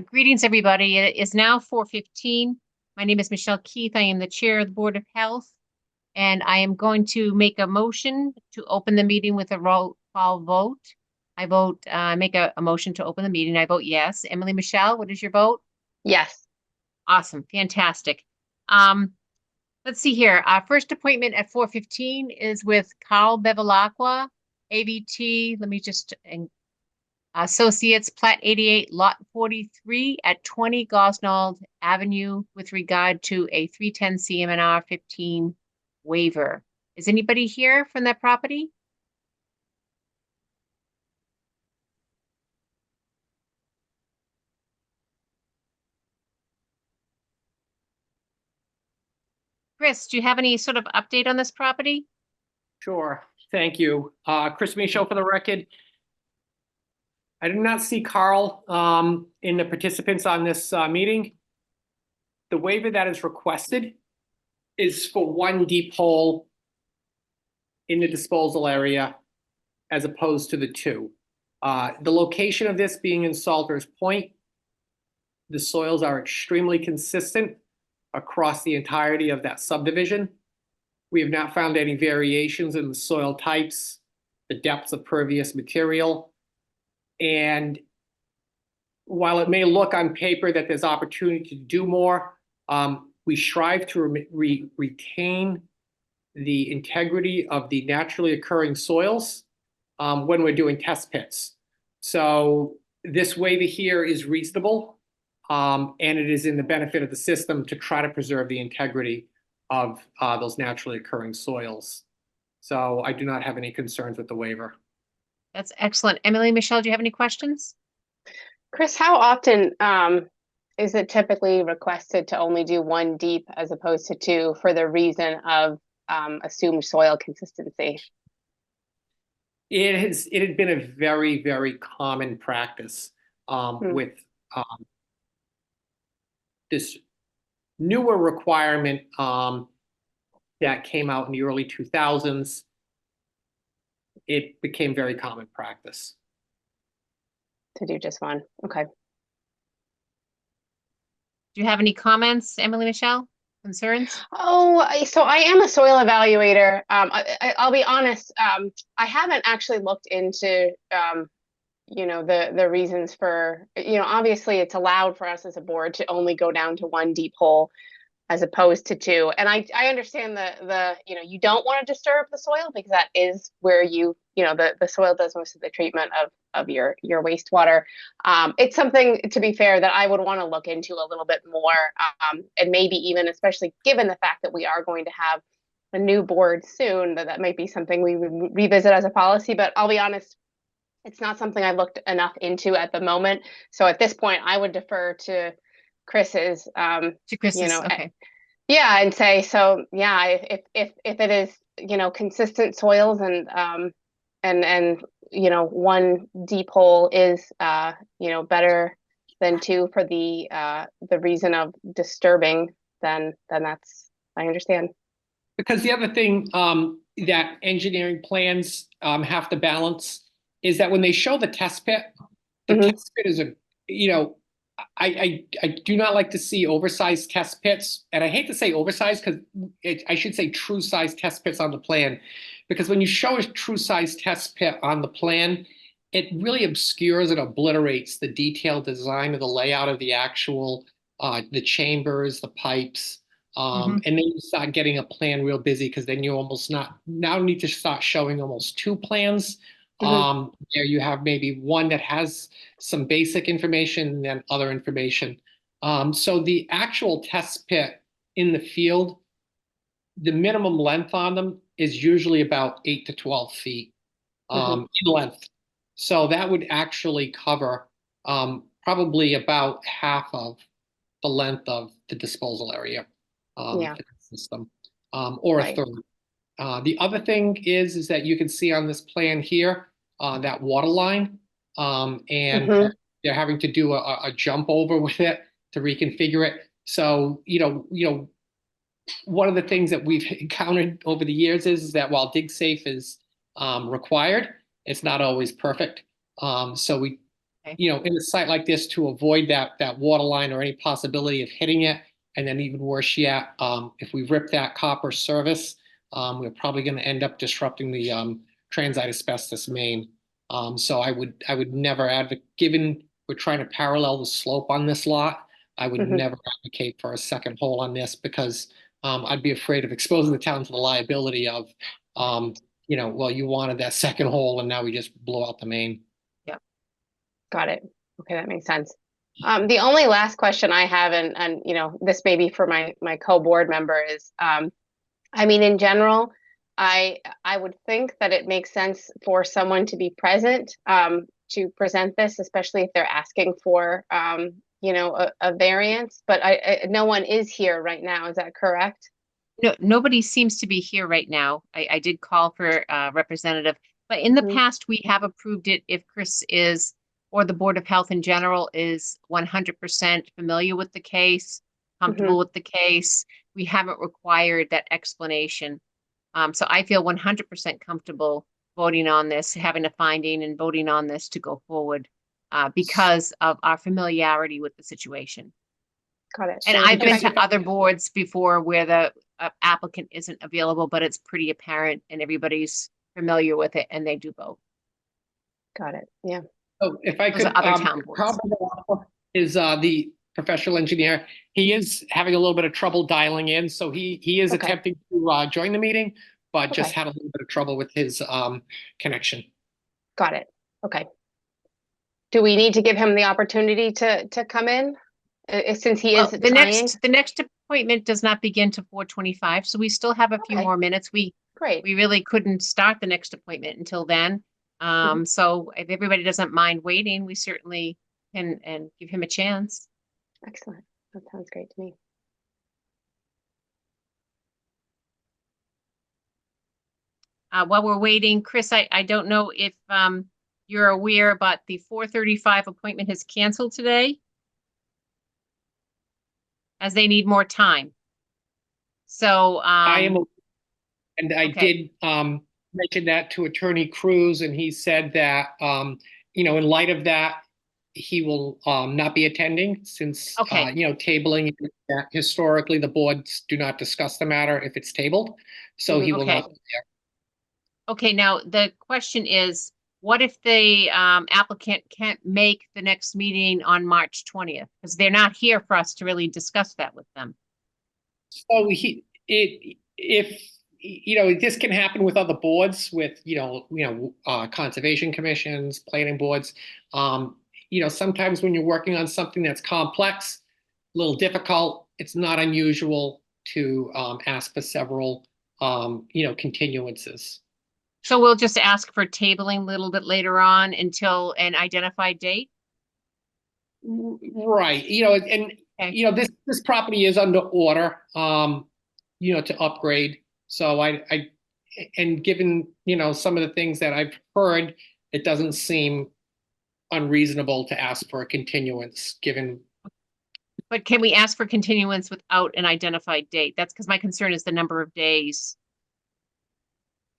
Greetings, everybody. It is now 4:15. My name is Michelle Keith. I am the Chair of the Board of Health, and I am going to make a motion to open the meeting with a roll call vote. Make a motion to open the meeting. I vote yes. Emily Michelle, what is your vote? Yes. Awesome, fantastic. Let's see here. Our first appointment at 4:15 is with Carl Bevilacqua, AVT. Let me just Associates, Plat 88, Lot 43 at 20 Gosnold Avenue with regard to a 310 CMNR 15 waiver. Is anybody here from that property? Chris, do you have any sort of update on this property? Sure, thank you. Chris Michaud for the record. I did not see Carl in the participants on this meeting. The waiver that is requested is for one deep hole in the disposal area as opposed to the two. The location of this being in Salters Point, the soils are extremely consistent across the entirety of that subdivision. We have not found any variations in the soil types, the depths of pervious material. And while it may look on paper that there's opportunity to do more, we strive to retain the integrity of the naturally occurring soils when we're doing test pits. So this waiver here is reasonable, and it is in the benefit of the system to try to preserve the integrity of those naturally occurring soils. So I do not have any concerns with the waiver. That's excellent. Emily Michelle, do you have any questions? Chris, how often is it typically requested to only do one deep as opposed to two for the reason of assumed soil consistency? It had been a very, very common practice with this newer requirement that came out in the early 2000s. It became very common practice. To do just one. Okay. Do you have any comments, Emily Michelle? Concerns? Oh, so I am a soil evaluator. I'll be honest. I haven't actually looked into, the reasons for, obviously it's allowed for us as a board to only go down to one deep hole as opposed to two. And I understand you don't want to disturb the soil because that is where the soil does most of the treatment of your wastewater. It's something, to be fair, that I would want to look into a little bit more, and maybe even, especially given the fact that we are going to have a new board soon, that might be something we would revisit as a policy. But I'll be honest, it's not something I've looked enough into at the moment. So at this point, I would defer to Chris's, okay. Yeah, and say, so yeah, if it is, consistent soils and one deep hole is better than two for the reason of disturbing, then that's, I understand. Because the other thing that engineering plans have to balance is that when they show the test pit, the test pit is I do not like to see oversized test pits, and I hate to say oversized because I should say true size test pits on the plan, because when you show a true size test pit on the plan, it really obscures and obliterates the detailed design of the layout of the actual the chambers, the pipes, and then you start getting a plan real busy because then you now need to start showing almost two plans. There you have maybe one that has some basic information and then other information. So the actual test pit in the field, the minimum length on them is usually about 8 to 12 feet in length. So that would actually cover probably about half of the length of the disposal area for the system, or a third. The other thing is that you can see on this plan here that water line, and they're having to do a jump over with it to reconfigure it. So one of the things that we've encountered over the years is that while DigSafe is required, it's not always perfect. So we Okay. you know, in a site like this to avoid that water line or any possibility of hitting it. And then even worse yet, if we rip that copper service, we're probably going to end up disrupting the transite asbestos main. So I would never advocate, given we're trying to parallel the slope on this lot, I would Mhm. never advocate for a second hole on this because I'd be afraid of exposing the town to the liability of, you know, well, you wanted that second hole and now we just blow out the main. Got it. Okay, that makes sense. The only last question I have, and you know, this may be for my co-board member is, I mean, in general, I would think that it makes sense for someone to be present, to present this, especially if they're asking for, you know, a variance, but no one is here right now. Is that correct? No, nobody seems to be here right now. I did call for a representative, but in the Mhm. past, we have approved it if Chris is, or the Board of Health in general is 100% familiar with the case, comfortable with the case. We haven't required that explanation. So I feel 100% comfortable voting on this, having a finding and voting on this to go forward, because of our familiarity with the situation. Got it. And So I've been just if to other boards before where the applicant isn't available, but it's pretty apparent and everybody's familiar with it and they do vote. Got it. Yeah. So if I Those could, are other town Carl boards. Bevilacqua is the professional engineer. He is having a little bit of trouble dialing in, so he is Okay. attempting to join the meeting, but just Okay. had a little bit of trouble with his connection. Got it. Okay. Do we need to give him the opportunity to come in, since he Well, is the tying? next appointment does not begin to 4:25, so we still have a few Okay. more minutes. We Great. really couldn't start the next appointment until then. So if everybody doesn't mind waiting, we certainly can and give him a chance. Excellent. That sounds great to me. While we're waiting, Chris, I don't know if you're aware, but the 4:35 appointment has canceled today as they need more time. So I am, and I okay. did mention that to Attorney Cruz, and he said that you know, in light of that, he will not be attending since Okay. you know, tabling historically the boards do not discuss the matter if it's tabled, so he will Okay. not be there. Okay, now the question is, what if the applicant can't make the next meeting on March 20th? Because they're not here for us to really discuss that with them. So if you know, this can happen with other boards, with conservation commissions, planning boards. You know, sometimes when you're working on something that's complex, a little difficult, it's not unusual to ask for several continuances. So we'll just ask for tabling a little bit later on until an identified date. Right. You know, and Okay. you know, this property is under order, you know, to upgrade. So and given, you know, some of the things that I've heard, it doesn't seem unreasonable to ask for a continuance, given. But can we ask for continuance without an identified date? That's because my concern is the number of days.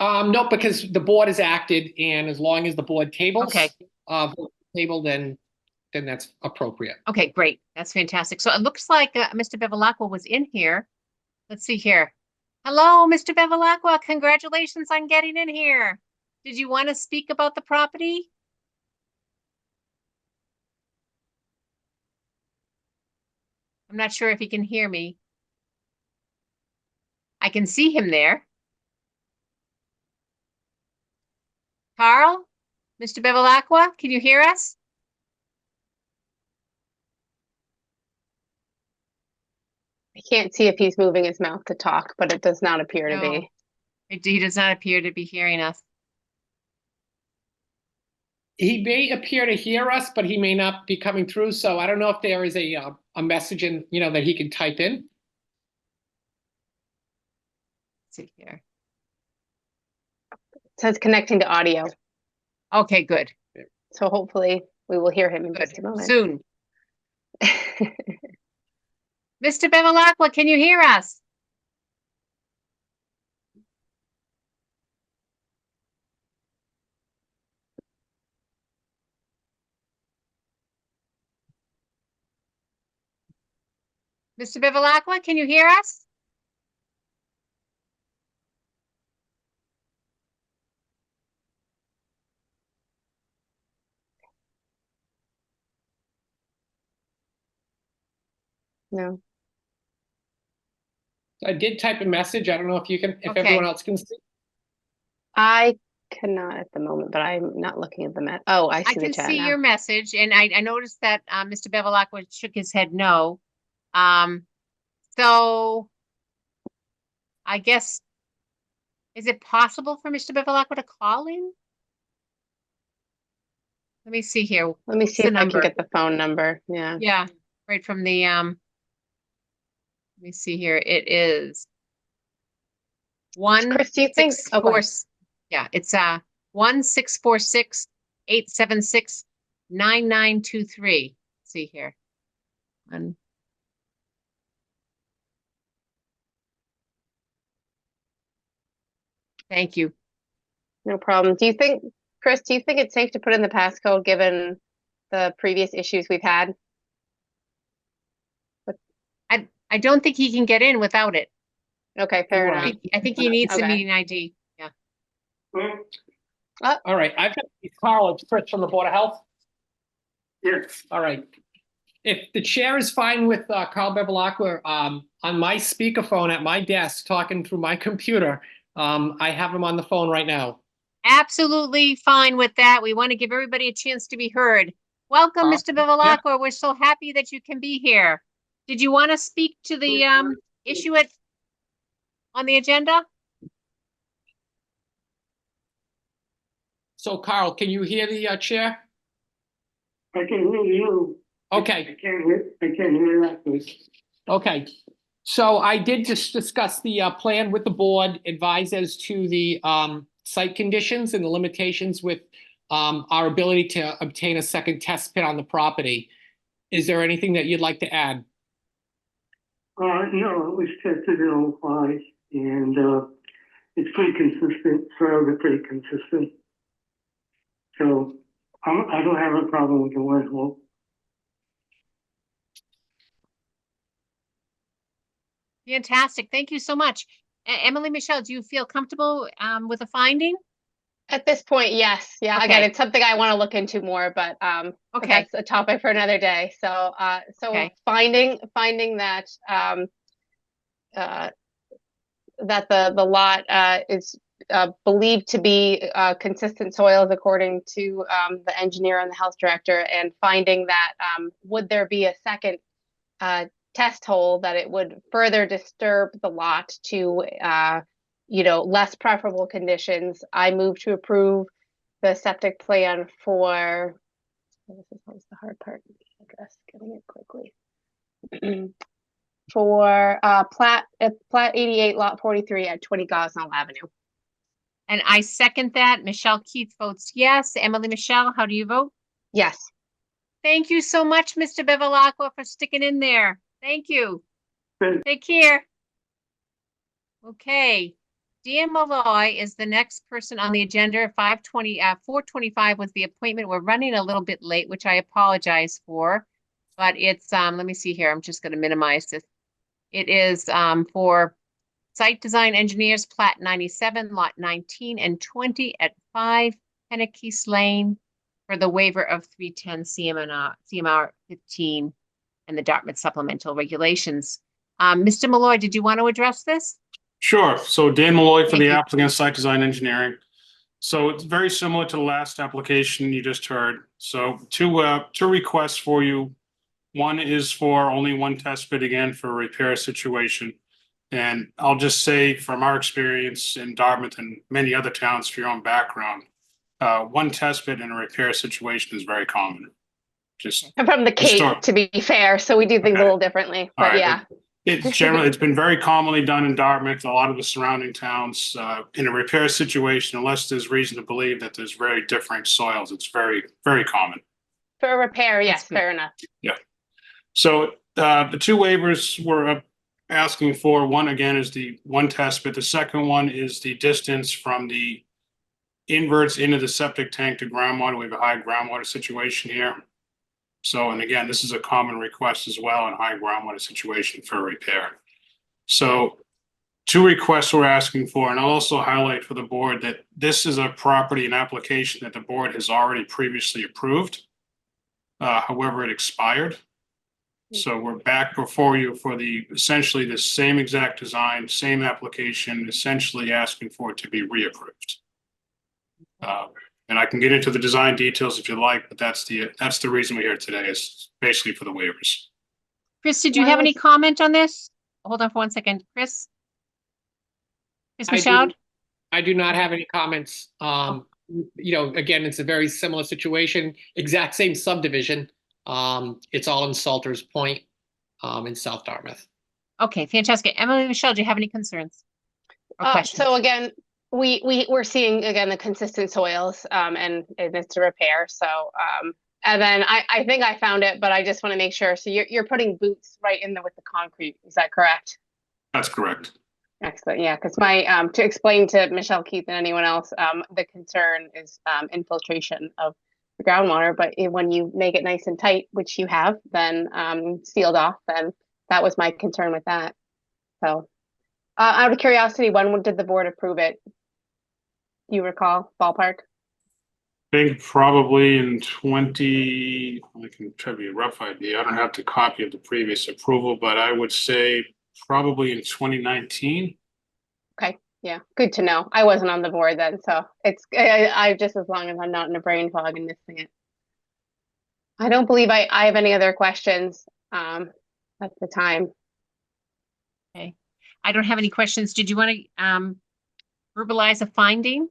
No, because the board has acted, and as long as the board tables, Okay. table, then that's appropriate. Okay, great. That's fantastic. So it looks like Mr. Bevilacqua was in here. Let's see here. Hello, Mr. Bevilacqua. Congratulations on getting in here. Did you want to speak about the property? I'm not sure if he can hear me. I can see him there. Carl? Mr. Bevilacqua, can you hear us? I can't see if he's moving his mouth to talk, but it does not appear to No, be. he does not appear to be hearing us. He may appear to hear us, but he may not be coming through. So I don't know if there is a message in, you know, that he can type in. Let's see here. It says connecting to audio. Okay, good. So hopefully we will hear him in Good. just a moment. Soon. Mr. Bevilacqua, can you hear us? Mr. Bevilacqua, can you hear us? No, I did type a message. I don't know if you can, if Okay. everyone else can see. I cannot at the moment, but I'm not looking at the met. Oh, I I see the can chat see now. your message, and I noticed that Mr. Bevilacqua shook his head no. So I guess, is it possible for Mr. Bevilacqua to call in? Let me see here. Let me What's see the if I can number? get the phone number. Yeah. Yeah, right from the let me see here. It is Chris, do you think? Oh, go ahead. yeah, it's 1-646-876-9923. See here. Thank you. No problem. Do you think, Chris, do you think it's safe to put in the passcode given the previous issues we've had? I don't think he can get in without it. Okay, fair Right. enough. I think he needs the Okay. meeting ID. Yeah. All right, I've got Carl, it's Chris from the Board of Health. Yes, All right. If the chair is fine with Carl Bevilacqua, on my speakerphone at my desk, talking through my computer, I have him on the phone right now. Absolutely fine with that. We want to give everybody a chance to be heard. Welcome, Mr. Bevilacqua. We're so happy that you can be here. Did you want to speak to the issue on the agenda? So Carl, can you hear the chair? I can hear you. I Okay, can't hear that. okay. So I did just discuss the plan with the board, advise as to the site conditions and the limitations with our ability to obtain a second test pit on the property. Is there anything that you'd like to add? No, it was tested in 05 and it's pretty consistent, soils are pretty consistent. So I don't have a problem with the wet hole. Fantastic. Thank you so much. Emily Michelle, do you feel comfortable with the finding? At this point, yes. Yeah, Okay. again, it's something I want to look into more, but Okay. that's a topic for another day. So Okay. finding that that the lot is believed to be consistent soils according to the engineer and the health director, and finding that would there be a second test hole that it would further disturb the lot to less preferable conditions. I move to approve the septic plan for, this is always the hard part, address, getting it quickly. For plat 88 lot 43 at 20 Gosnell Avenue. And I second that. Michelle Keith votes yes. Emily Michelle, how do you vote? Yes. Thank you so much, Mr. Bevilacqua, for sticking in there. Thank you. Good. Take care. Okay. Dan Malloy is the next person on the agenda. 425 was the appointment. We're running a little bit late, which I apologize for. But it's, let me see here. I'm just going to minimize this. It is for Site Design Engineers, Plat 97, Lot 19 and 20 at 5 Hennekees Lane for the waiver of 310 CMR 15 and the Dartmouth Supplemental Regulations. Mr. Malloy, did you want to address this? Sure. So Dan Malloy for Thank the you. applicant, Site Design Engineering. So it's very similar to the last application you just heard. So two requests for you. One is for only one test pit again for a repair situation. And I'll just say from our experience in Dartmouth and many other towns for your own background, one test pit in a repair situation is very common. Just I'm from the Cape, Start. to be fair, so we do things a Okay. little differently, All but right, yeah. it's been very commonly done in Dartmouth, a lot of the surrounding towns, in a repair situation, unless there's reason to believe that there's very different soils. It's very, very common. For a repair, yes, That's good. fair enough. So the two waivers we're asking for, one again is the one test, but the second one is the distance from the inverts into the septic tank to groundwater. We have a high groundwater situation here. So, and again, this is a common request as well in high groundwater situation for repair. So two requests we're asking for, and I'll also highlight for the board that this is a property and application that the board has already previously approved. However, it expired. So we're back before you for essentially the same exact design, same application, essentially asking for it to be reapproved. And I can get into the design details if you like, but that's the reason we're here today, is basically for the waivers. Chris, did you Why have any was- comment on this? Hold on for 1 second, Chris? Ms. I do- Michaud? I do not have any comments. Again, it's a very similar situation, exact same subdivision. It's all in Salters Point, in South Dartmouth. Okay, fantastic. Emily, Michelle, do you have any concerns? Or questions? So again, we're seeing again the consistent soils, and it's a repair. So, and then I think I found it, but I just want to make sure. So you're putting boots right in there with the concrete. Is that correct? That's correct. Excellent. Yeah, because my to explain to Michelle, Keith, and anyone else, the concern is infiltration of the groundwater. But when you make it nice and tight, which you have, then sealed off, then that was my concern with that. So, out of curiosity, when did the board approve it? Do you recall, ballpark? I think probably in I can tell you a rough idea. I don't have the copy of the previous approval, but I would say probably in 2019. Okay, yeah, good to know. I wasn't on the board then, so I just, as long as I'm not in a brain fog and missing it. I don't believe I have any other questions at the time. I don't have any questions. Did you want to verbalize a finding?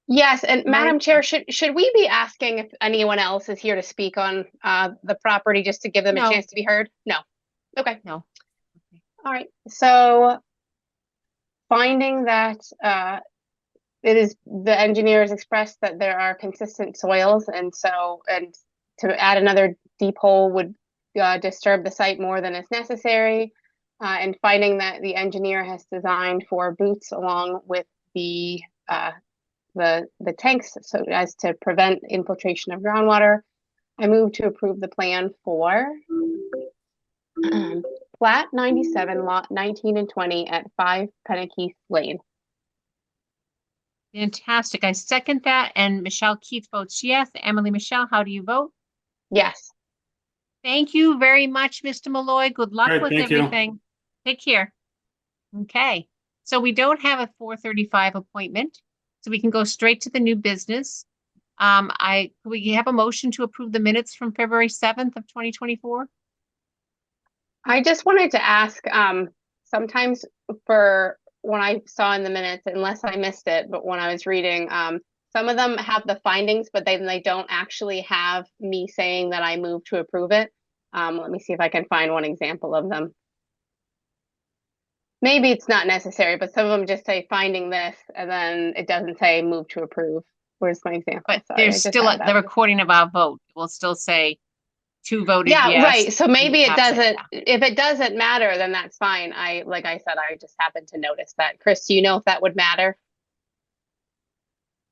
Yes, and Madam Right. Chair, should we be asking if anyone else is here to speak on the property just to give them No. a chance to be heard? No. Okay. No. All right. So finding that it is the engineers expressed that there are consistent soils, and to add another deep hole would disturb the site more than is necessary. And finding that the engineer has designed for boots along with the tanks so as to prevent infiltration of groundwater, I move to approve the plan for Plat 97, lot 19 and 20 at 5 Pennakeith Lane. Fantastic. I second that. And Michelle Keith votes yes. Emily, Michelle, how do you vote? Yes. Thank you very much, Mr. Malloy. Good luck All right, with thank you. everything. Take care. Okay, so we don't have a 4:35 appointment, so we can go straight to the new business. We have a motion to approve the minutes from February 7th of 2024. I just wanted to ask, sometimes for when I saw in the minutes, unless I missed it, but when I was reading, some of them have the findings, but then they don't actually have me saying that I move to approve it. Let me see if I can find one example of them. Maybe it's not necessary, but some of them just say finding this, and then it doesn't say move to approve. Where's my example? But Sorry, I there's just still had the that. recording of our vote. Will still say two voted yes. Yeah, right. So maybe it absent. doesn't, if it doesn't matter, then that's fine. Like I said, I just happened to notice that. Chris, do you know if that would matter?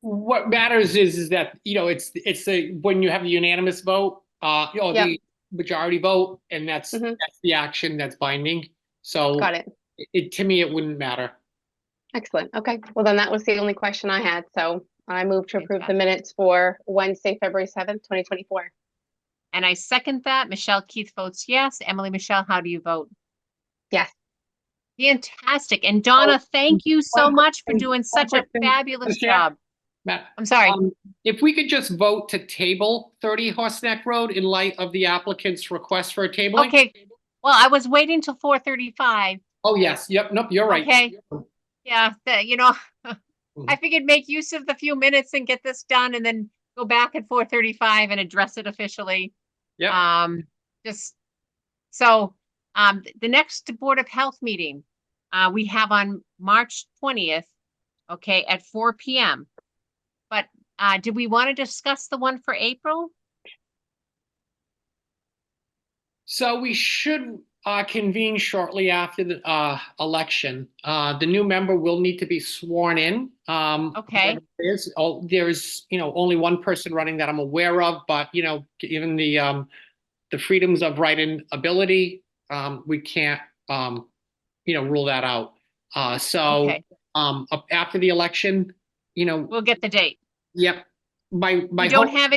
What matters is that, when you have the unanimous vote, Yep. the majority vote, and that's Mhm. the action that's binding. So Got it. to me, it wouldn't matter. Excellent. Okay. Well, then that was the only question I had. So I move to approve the Fantastic. minutes for Wednesday, February 7th, 2024. And I second that. Michelle Keith votes yes. Emily, Michelle, how do you vote? Yes. Fantastic. And Donna, thank you so one much for question- doing one such a question, fabulous Chair. job. Matt, I'm sorry. if we could just vote to table 30 Horseneck Road in light of the applicant's request for a tabling? Okay. Well, I was waiting till 4:35. Oh, yes. Yep. Nope. You're right. Okay. Yeah, I figured make use of the few minutes and get this done and then go back at 4:35 and address it officially. Yep. The next Board of Health meeting, we have on March 20th, okay, at 4 p.m. But, did we want to discuss the one for April? So we should convene shortly after the election. The new member will need to be sworn in. Okay. There's only one person running that I'm aware of, but given the the freedoms of right and ability, we can't, rule that out. Okay, After the election, we'll get the date. yep, my You don't hope, have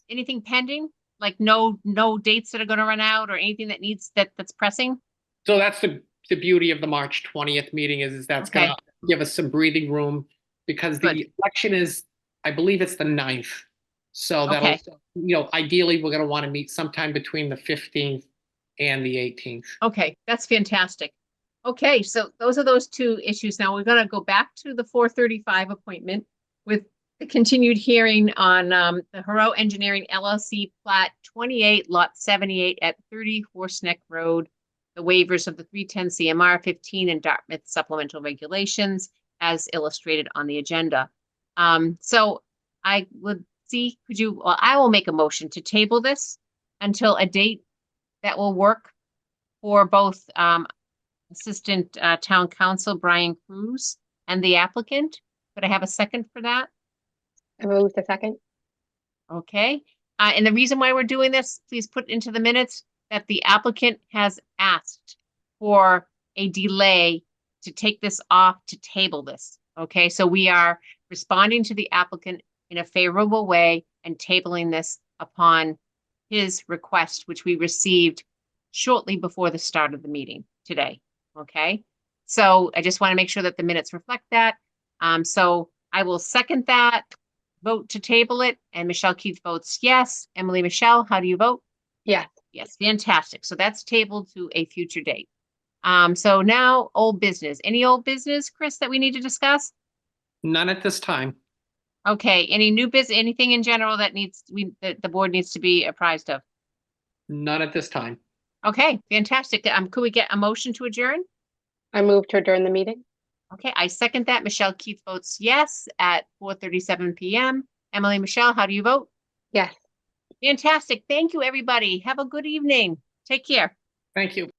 anything pending? Like no dates that are gonna run out or anything that that's pressing? so that's the beauty of the March 20th meeting is that's Okay. gonna give us some breathing room because Good. the election is, I believe it's the 9th. So that'll, Okay. ideally, we're gonna want to meet sometime between the 15th and the 18th. Okay, that's fantastic. Okay, so those are those two issues. Now we're gonna go back to the 4:35 appointment with the continued hearing on the Hero Engineering LLC Plat 28 Lot 78 at 30 Horse Neck Road. The waivers of the 310 CMR 15 and Dartmouth supplemental regulations as illustrated on the agenda. So I would see, I will make a motion to table this until a date that will work for both Assistant Town Council Brian Cruz and the applicant. Could I have a second for that? I move the second. Okay. And the reason why we're doing this, please put into the minutes that the applicant has asked for a delay to take this off to table this. Okay, so we are responding to the applicant in a favorable way and tabling this upon his request, which we received shortly before the start of the meeting today. Okay, so I just want to make sure that the minutes reflect that. So I will second that, vote to table it, and Michelle Keith votes yes. Emily Michelle, how do you vote? Yes. Yes, fantastic. So that's tabled to a future date. So now old business. Any old business, Chris, that we need to discuss? None at this time. Okay, any new business, anything in general that the board needs to be apprised of? None at this time. Okay, fantastic. Could we get a motion to adjourn? I move to adjourn the meeting. Okay, I second that. Michelle Keith votes yes at 4:37 PM. Emily Michelle, how do you vote? Yes. Fantastic. Thank you, everybody. Have a good evening. Take care. Thank you.